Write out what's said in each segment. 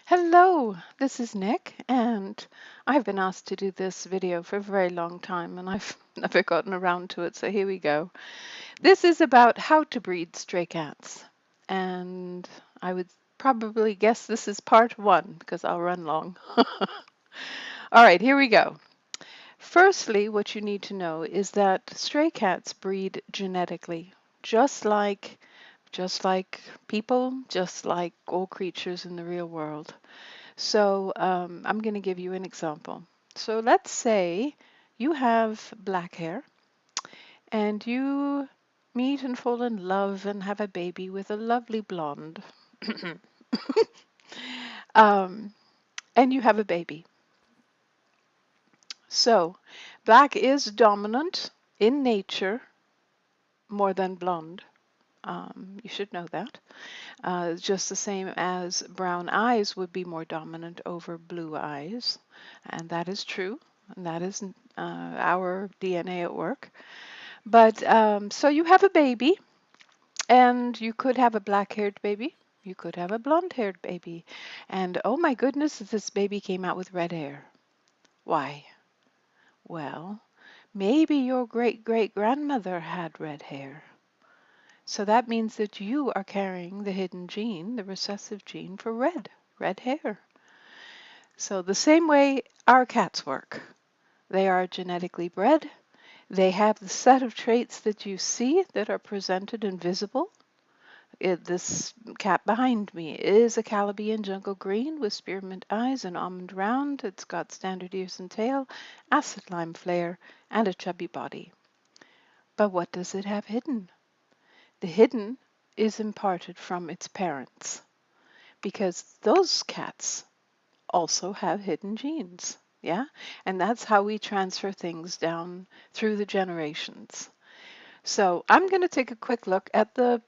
Hello, this is Nick, and I've been asked to do this video for a very long time, and I've never gotten around to it, so here we go. This is about how to breed stray cats, and I would probably guess this is part one because I'll run long. All right, here we go. Firstly, what you need to know is that stray cats breed genetically, just like people, just like all creatures in the real world. So I'm going to give you an example. So let's say you have black hair and you meet and fall in love and have a baby with a lovely blonde. um, and you have a baby. So black is dominant in nature more than blonde. You should know that. Just the same as brown eyes would be more dominant over blue eyes. And that is true. And that is our DNA at work. But so you have a baby, and you could have a black-haired baby. You could have a blonde-haired baby. And oh my goodness, this baby came out with red hair. Why? Well, maybe your great-great-grandmother had red hair. So that means that you are carrying the hidden gene, the recessive gene for red hair. So the same way our cats work. They are genetically bred. They have the set of traits that you see that are presented and visible. This cat behind me is a Calabian jungle green with spearmint eyes and almond round. It's got standard ears and tail, acid lime flare, and a chubby body. But what does it have hidden? The hidden is imparted from its parents, because those cats also have hidden genes. Yeah, and that's how we transfer things down through the generations. So I'm going to take a quick look at the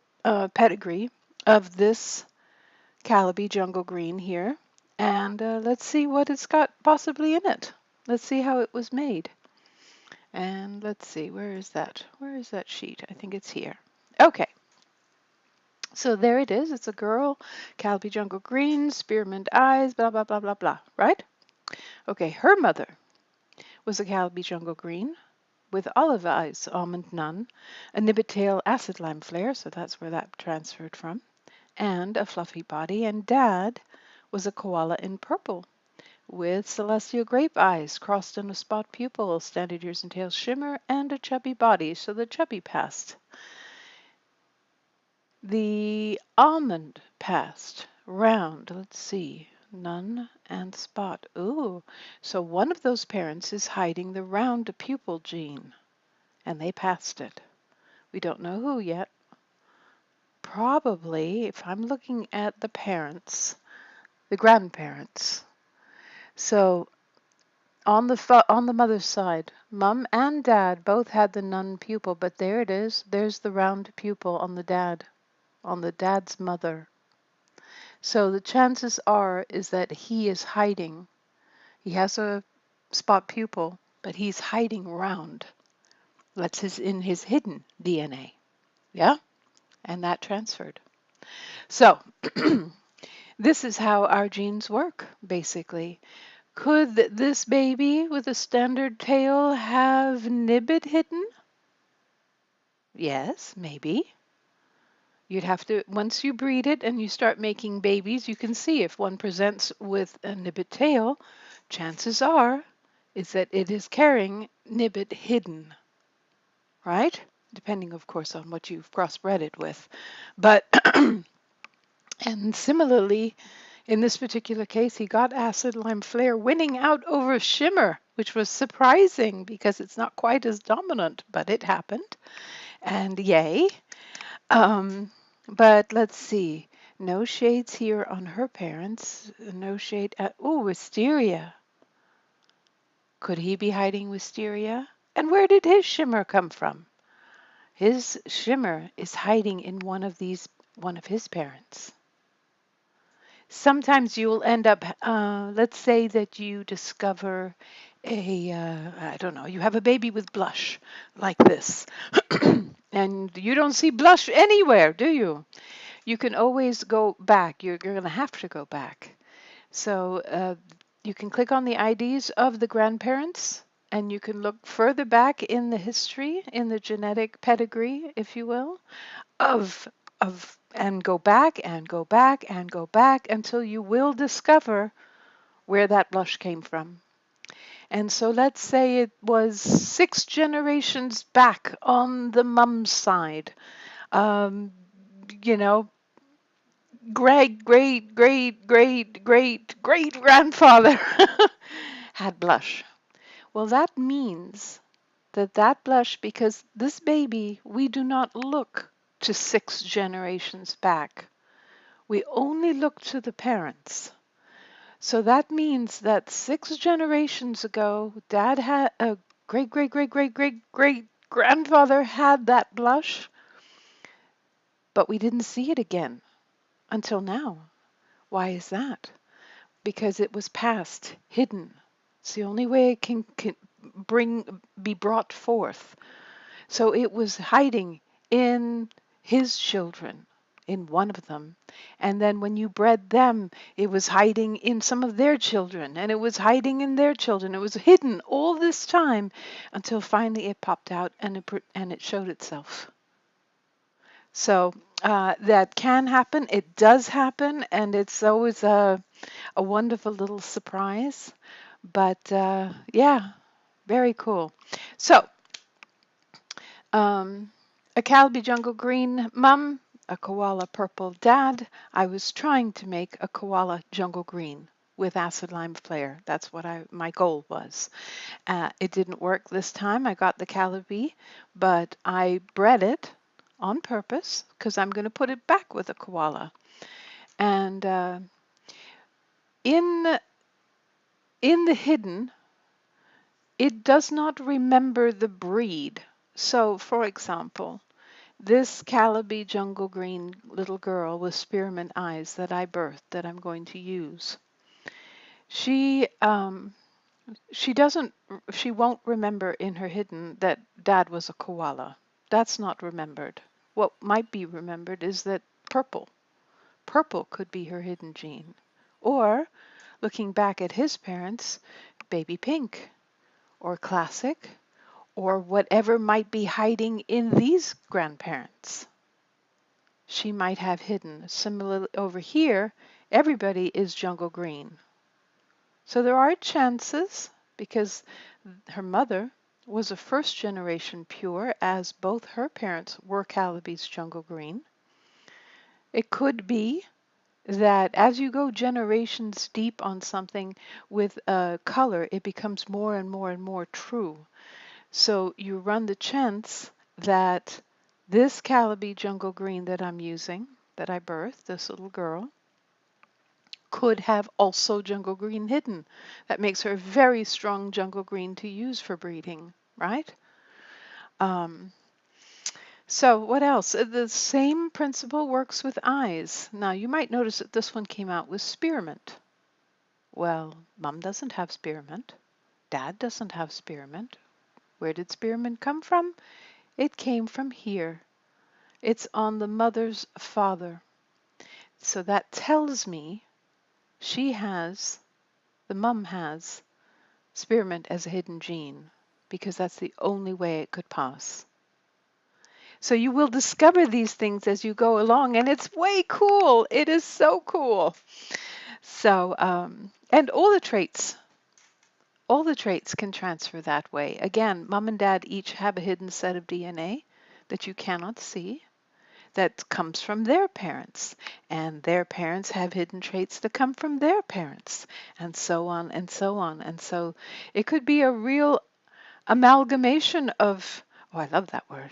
pedigree of this Calabi Jungle Green here, and let's see what it's got possibly in it. Let's see how it was made. And let's see, where is that? Where is that sheet? I think it's here. Okay. So there it is. It's a girl, Calabi Jungle Green, spearmint eyes, blah, blah, blah, blah, blah, right? Okay, her mother was a Calabi Jungle Green with olive eyes, almond none, a nibbit tail, acid lime flare, so that's where that transferred from, and a fluffy body. And dad was a koala in purple with celestial grape eyes, crossed in a spot pupil, standard ears and tail shimmer, and a chubby body, so the chubby passed. The almond passed. Round, let's see, none and spot. Ooh, so one of those parents is hiding the round pupil gene, and they passed it. We don't know who yet. Probably, if I'm looking at the parents, the grandparents. So on the mother's side, mom and dad both had the none pupil, but there it is. There's the round pupil on the dad's mother. So the chances are is that he is hiding. He has a spot pupil, but he's hiding round. That's in his hidden DNA. Yeah? And that transferred. So this is how our genes work, basically. Could this baby with a standard tail have nibbit hidden? Yes, maybe. You'd have to, once you breed it and you start making babies, you can see if one presents with a nibbit tail, chances are is that it is carrying nibbit hidden, right? Depending, of course, on what you've crossbred it with. But, and similarly, in this particular case, he got acid lime flare winning out over shimmer, which was surprising because it's not quite as dominant, but it happened. And yay. But let's see. No shades here on her parents. No shade at, oh, wisteria. Could he be hiding wisteria? And where did his shimmer come from? His shimmer is hiding in one of his parents. Sometimes you will end up, let's say that you discover I don't know, you have a baby with blush like this. And you don't see blush anywhere, do you? You can always go back. You're going to have to go back. So you can click on the IDs of the grandparents, and you can look further back in the history, in the genetic pedigree, if you will, of and go back and go back and go back until you will discover where that blush came from. And so let's say it was 6 generations back on the mom's side. Um, you know, great, great, great, great, great, great grandfather had blush. Well, that means that that blush, because this baby, we do not look to 6 generations back. We only look to the parents. So that means that 6 generations ago, dad had a great, great, great, great, great, great grandfather had that blush, but we didn't see it again until now. Why is that? Because it was past, hidden. It's the only way it can be brought forth. So it was hiding in his children, in one of them. And then when you bred them, it was hiding in some of their children, and it was hiding in their children. It was hidden all this time until finally it popped out and it showed itself. So that can happen. It does happen, and it's always a wonderful little surprise. But yeah, very cool. So Um, a Calabi Jungle Green mum, a koala purple dad. I was trying to make a koala jungle green with acid lime flare. That's what my goal was. It didn't work this time. I got the Calabi, but I bred it on purpose because I'm going to put it back with a koala. And in in the hidden, it does not remember the breed. So, for example, this Calabi jungle green little girl with spearmint eyes that I birthed that I'm going to use. She she doesn't she won't remember in her hidden that dad was a koala. That's not remembered. What might be remembered is that purple. Purple could be her hidden gene. Or looking back at his parents, baby pink or classic or whatever might be hiding in these grandparents. She might have hidden. Similarly, over here, everybody is jungle green. So there are chances because her mother was a first generation pure, as both her parents were Calabi's jungle green. It could be that as you go generations deep on something with color, it becomes more and more and more true. So you run the chance that this Calabi jungle green that I'm using, that I birthed, this little girl, could have also jungle green hidden. That makes her a very strong jungle green to use for breeding, right? Um, so what else? The same principle works with eyes. Now you might notice that this one came out with spearmint. Well, mom doesn't have spearmint. Dad doesn't have spearmint. Where did spearmint come from? It came from here. It's on the mother's father. So that tells me the mum has spearmint as a hidden gene because that's the only way it could pass. So you will discover these things as you go along, and it's way cool. It is so cool. So, and all the traits can transfer that way. Again, mom and dad each have a hidden set of DNA that you cannot see, that comes from their parents, and their parents have hidden traits that come from their parents, and so on and so on. And so it could be a real amalgamation of, oh, I love that word,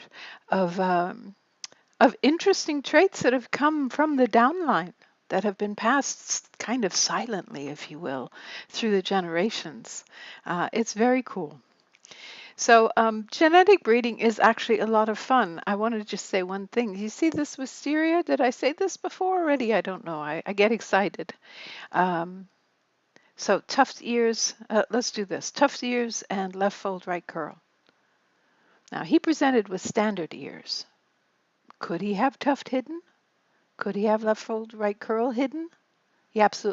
of interesting traits that have come from the downline, that have been passed kind of silently, if you will, through the generations. It's very cool. So genetic breeding is actually a lot of fun. I want to just say one thing. You see this wisteria? Did I say this before already? I don't know. I get excited. Um, so tuft ears, let's do this. Tuft ears and left fold right curl. Now he presented with standard ears. Could he have tuft hidden? Could he have left fold right curl hidden? He absolutely